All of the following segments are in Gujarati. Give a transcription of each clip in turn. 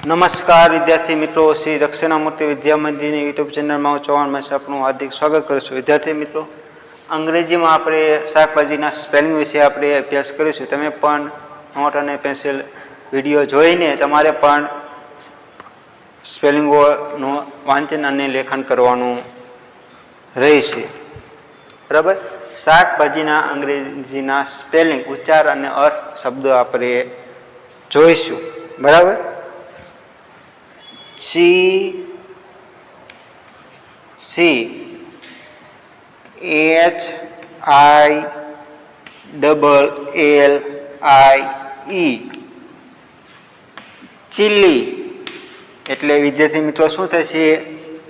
નમસ્કાર વિદ્યાર્થી મિત્રો, શ્રી દક્ષિણામૂર્તિ વિદ્યા મંદિરની યુટ્યુબ ચેનલમાં હું ચૌહાણ મહેશ આપનું હાર્દિક સ્વાગત કરું છું. વિદ્યાર્થી મિત્રો, અંગ્રેજીમાં આપણે શાકભાજીના સ્પેલિંગ વિશે આપણે અભ્યાસ કરીશું. તમે પણ નોટ અને પેન્સિલ વિડીયો જોઈને તમારે પણ સ્પેલિંગોનું વાંચન અને લેખન કરવાનું રહેશે. બરાબર. શાકભાજીના અંગ્રેજીના સ્પેલિંગ, ઉચ્ચાર અને અર્થ શબ્દો આપણે જોઈશું. બરાબર. CHILLI ચીલી એટલે વિદ્યાર્થી મિત્રો શું થશે?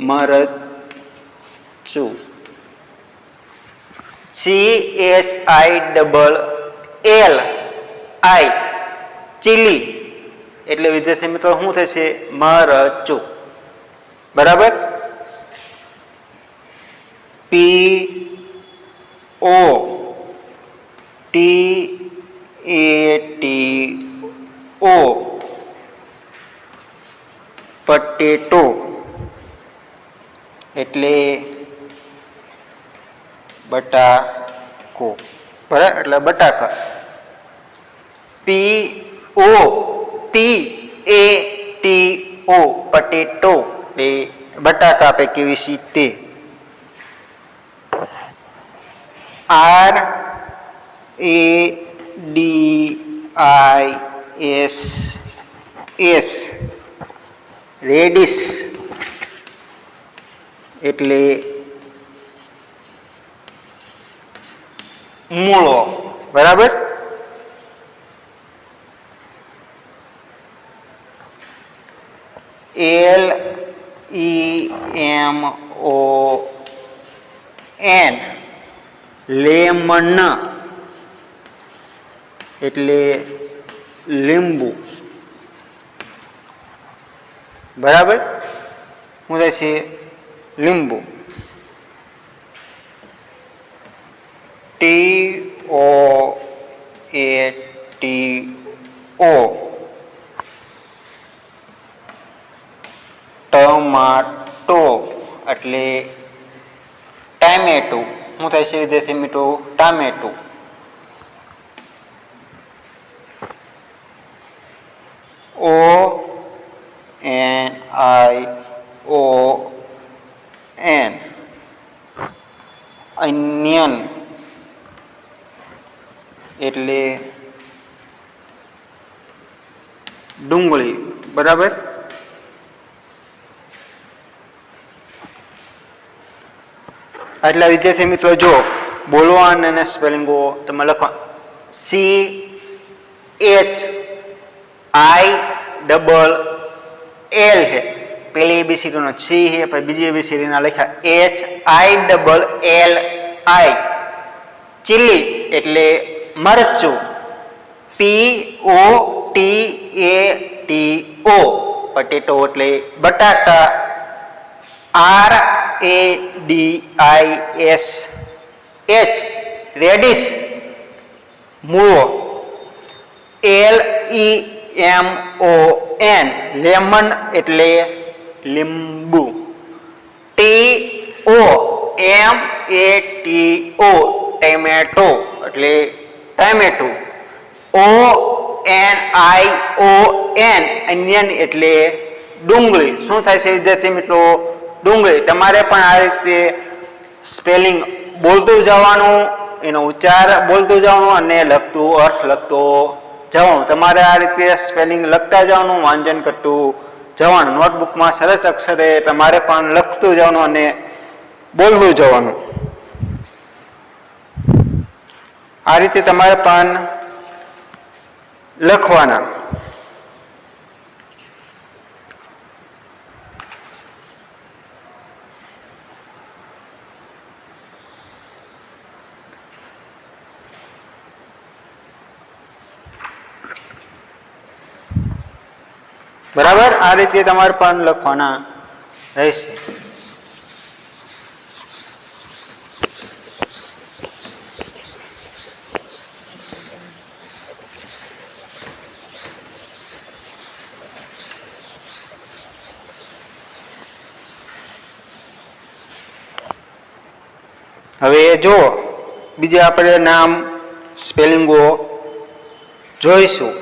મરચું. CHILLI ચીલી એટલે વિદ્યાર્થી મિત્રો શું થશે? મરચું. બરાબર. POTATO પટેટો એટલે બટાકો. બરાબર, એટલે બટાકા. POTATO પટેટો એ બટાકા પૈકી વિશે તે. RADISH રેડિશ એટલે મૂળો. બરાબર. LEMON લેમન એટલે લીંબુ. બરાબર. શું થાય છે? લીંબુ. TOATO ટમાટો એટલે ટામેટું. શું થાય છે વિદ્યાર્થી મિત્રો? ટામેટું. ONION અનિયન એટલે ડુંગળી. બરાબર. આટલા વિદ્યાર્થી મિત્રો જો બોલવા અને સ્પેલિંગો તમે લખવા. CHILL है पहली एबीसीडी नो C है, फिर बीजी एबीसीडी ना लिखा HILLI चिल्ली એટલે મરચું. POTATO પટેટો એટલે બટાકા. RADISH રેડિશ મૂળો. LEMON લેમન એટલે લીંબુ. TOMATO ટમેટો એટલે ટામેટું. ONION અનિયન એટલે ડુંગળી. શું થાય છે વિદ્યાર્થી મિત્રો? ડુંગળી. તમારે પણ આ રીતે સ્પેલિંગ બોલતું જવાનું, એનો ઉચ્ચાર બોલતું જવાનું અને લખતું અર્થ લખતો જવાનું. તમારે આ રીતે સ્પેલિંગ લખતા જવાનું, વાંચન કરતું જવાનું. નોટબુકમાં સરસ અક્ષરે તમારે પણ લખતું જવાનું અને બોલતું જવાનું. આ રીતે તમારે પણ લખવાના. બરાબર. આ રીતે તમારે પણ લખવાના રહેશે. જો બીજા આપણે નામ સ્પેલિંગો જોઈશું.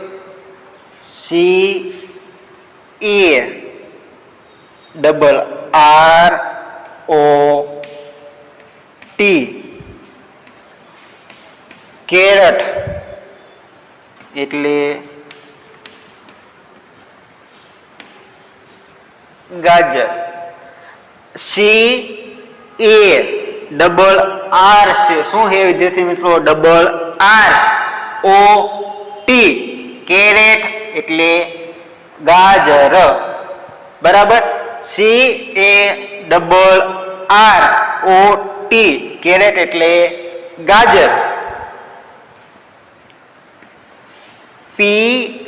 CARROT કેરટ એટલે ગાજર. CARR છે શું હે વિદ્યાર્થી મિત્રો? RROT કેરેટ એટલે ગાજર. બરાબર. CARROT કેરેટ એટલે ગાજર. PEAS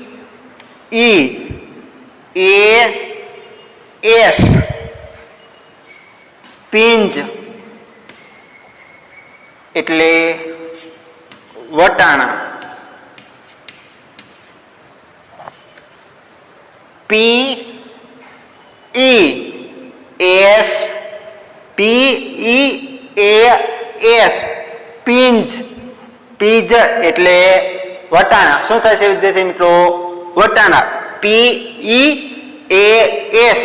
પીંજ એટલે વટાણા. PEAS પીંજ પીજ એટલે વટાણા. શું થાય છે વિદ્યાર્થી મિત્રો? વટાણા. PEAS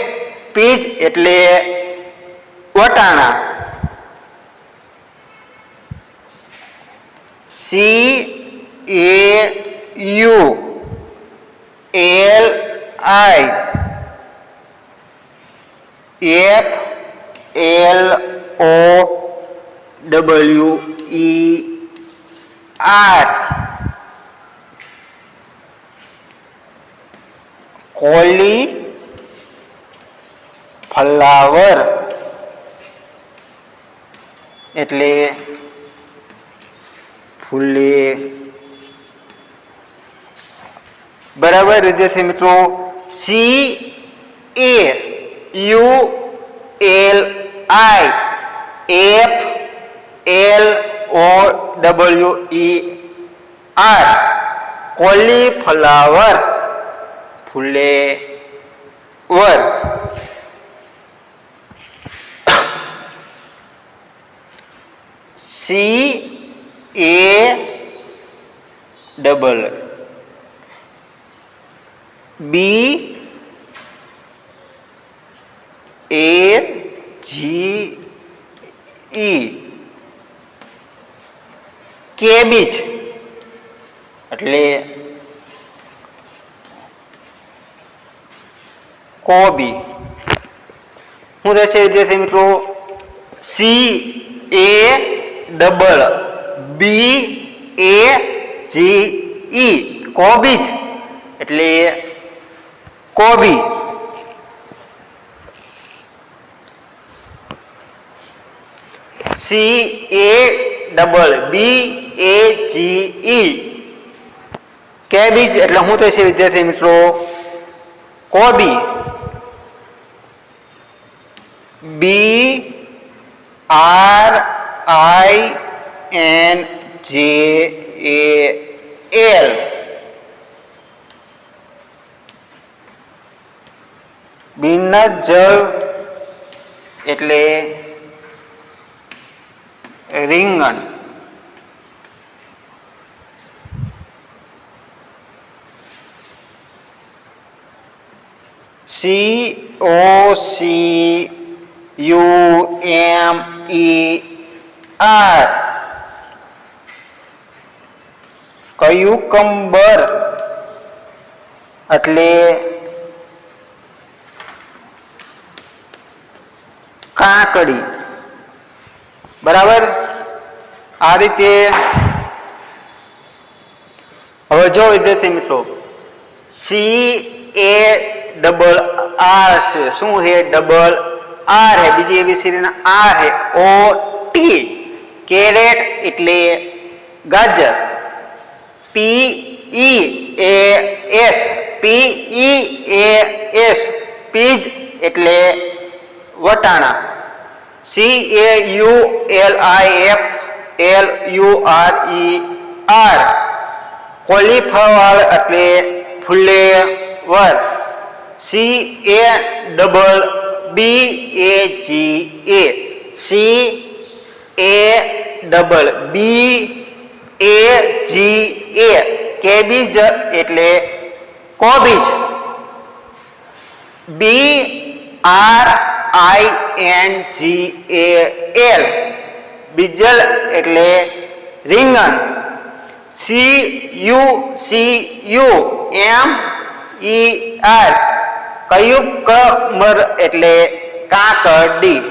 પીજ એટલે વટાણા. CAULIFLOWER કોલીફ્લાવર એટલે ફૂલે. બરાબર વિદ્યાર્થી મિત્રો. CAULIFLOWER કોલીફ્લાવર ફુલેવર. CABBAGE કેબીજ એટલે કોબી. શું થશે વિદ્યાર્થી મિત્રો? CABBAGE કોબીજ એટલે કોબી. CABBAGE કેબીજ એટલે શું થશે વિદ્યાર્થી મિત્રો? કોબી. BRINJAL બિનજલ એટલે રીંગણ. COCUMER કયુકંબર એટલે કાકડી. બરાબર. આ રીતે હવે જો વિદ્યાર્થી મિત્રો CARR છે શું હે? ડબલ આર હે. બીજી એબીસીડી ના આર હે. OT કેરેટ એટલે ગાજર. PEAS પીજ એટલે વટાણા. CAULIFLOWER કોલીફ્લાવર એટલે ફુલેવર. CABBAGE ડબલ બી એ જી એ કેબીજ એટલે કોબીજ. B R I N G A L brinjal એટલે રીંગણ. C U M E R cucumber એટલે કાકડી.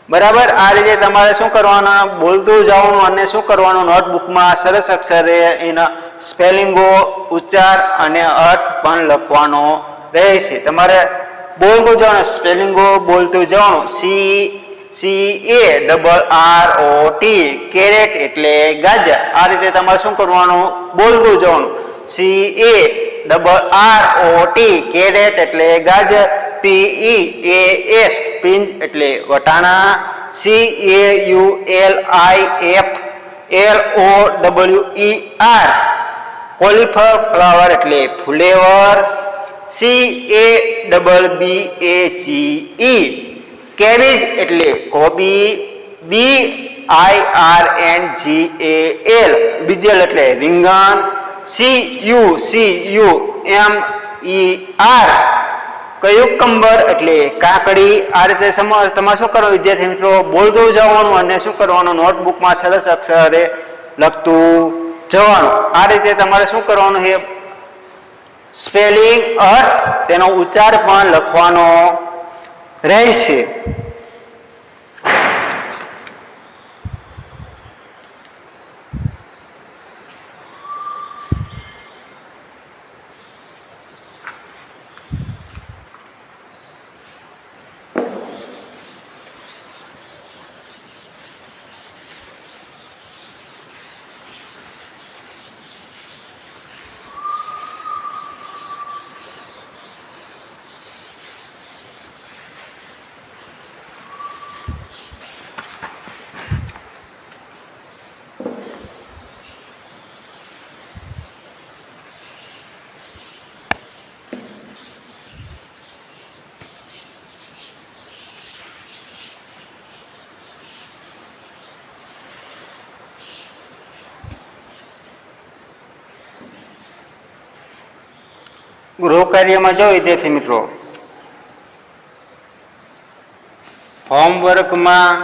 બરાબર, આ રીતે તમારે શું કરવાના, બોલતું જવાનું અને શું કરવાનું, નોટબુકમાં સરસ અક્ષરે એના સ્પેલિંગો, ઉચ્ચાર અને અર્થ પણ લખવાનો રહેશે. તમારે બોલતું જવાનું, સ્પેલિંગો બોલતું જવાનું. CARROT કેરેટ એટલે ગાજર. આ રીતે તમારે શું કરવાનું, બોલતું જવાનું. CARROT કેરેટ એટલે ગાજર. PEAS પિંજ એટલે વટાણા. CAULIFLOWER કોલીફ્લાવર એટલે ફુલેવર. CABBAGE કેબેજ એટલે કોબી. BIRNGAL બીજલ એટલે રીંગણ. CUCUMER કયુકંબર એટલે કાકડી. આ રીતે તમારે શું કરવાનું વિદ્યાર્થી મિત્રો, બોલતું જવાનું અને શું કરવાનું, નોટબુકમાં સરસ અક્ષરે લખતું જવાનું. આ રીતે તમારે શું કરવાનું છે, સ્પેલિંગ, અર્થ, તેનો ઉચ્ચાર પણ લખવાનો રહેશે. ગૃહ કાર્યમાં જો વિદ્યાર્થી મિત્રો, હોમવર્કમાં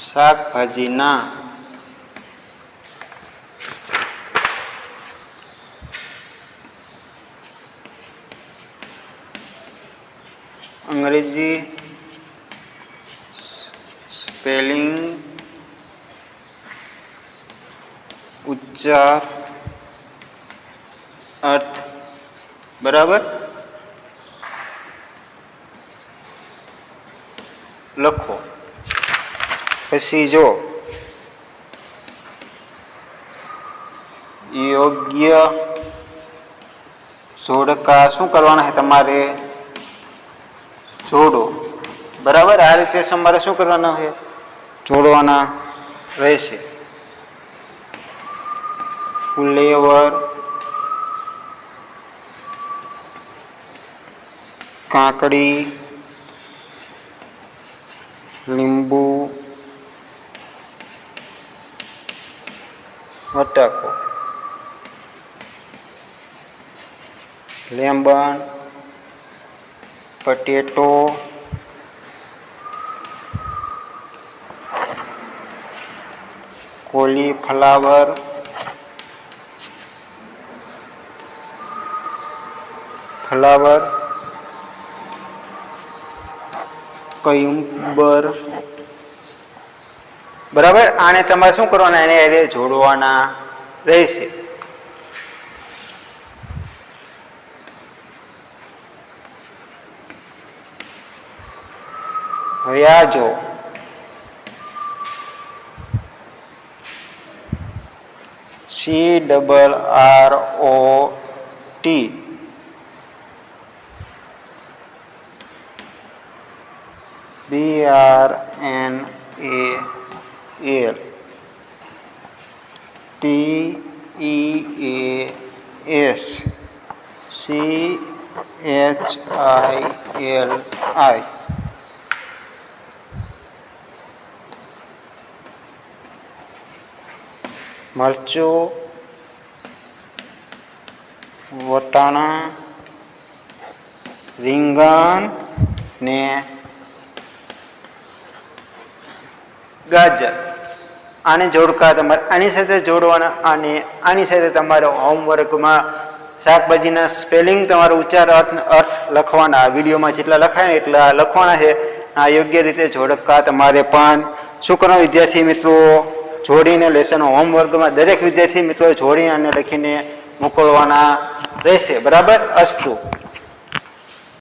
શાકભાજીના અંગ્રેજી સ્પેલિંગ, ઉચ્ચાર, અર્થ. બરાબર, લખો. પછી જો યોગ્ય જોડકા શું કરવાના છે તમારે, જોડો. બરાબર, આ રીતે તમારે શું કરવાના છે, જોડવાના રહેશે. ફુલેવર, કાકડી, લીંબુ, બટાકો, લેંબન, પટેટો, કોલીફ્લાવર, ફ્લાવર, કયુંબર. બરાબર, આને તમારે શું કરવાના, એને જોડવાના રહેશે. વ્યાજો CRROT BRNAL TEAS CHILI મરચું વટાણા રીંગણ ને ગાજર આને જોડકા તમારે આની સાથે જોડવાના અને આની સાથે તમારે હોમવર્કમાં શાકભાજીના સ્પેલિંગ તમારો ઉચ્ચાર અર્થ લખવાના વિડીયોમાં જેટલા લખાય એટલા લખવાના છે. આ યોગ્ય રીતે જોડકા તમારે પણ શું કરવાનું વિદ્યાર્થી મિત્રો જોડીને લેસન હોમવર્કમાં દરેક વિદ્યાર્થી મિત્રો જોડી અને લખીને મોકલવાના રહેશે. બરાબર? અસ્તુ.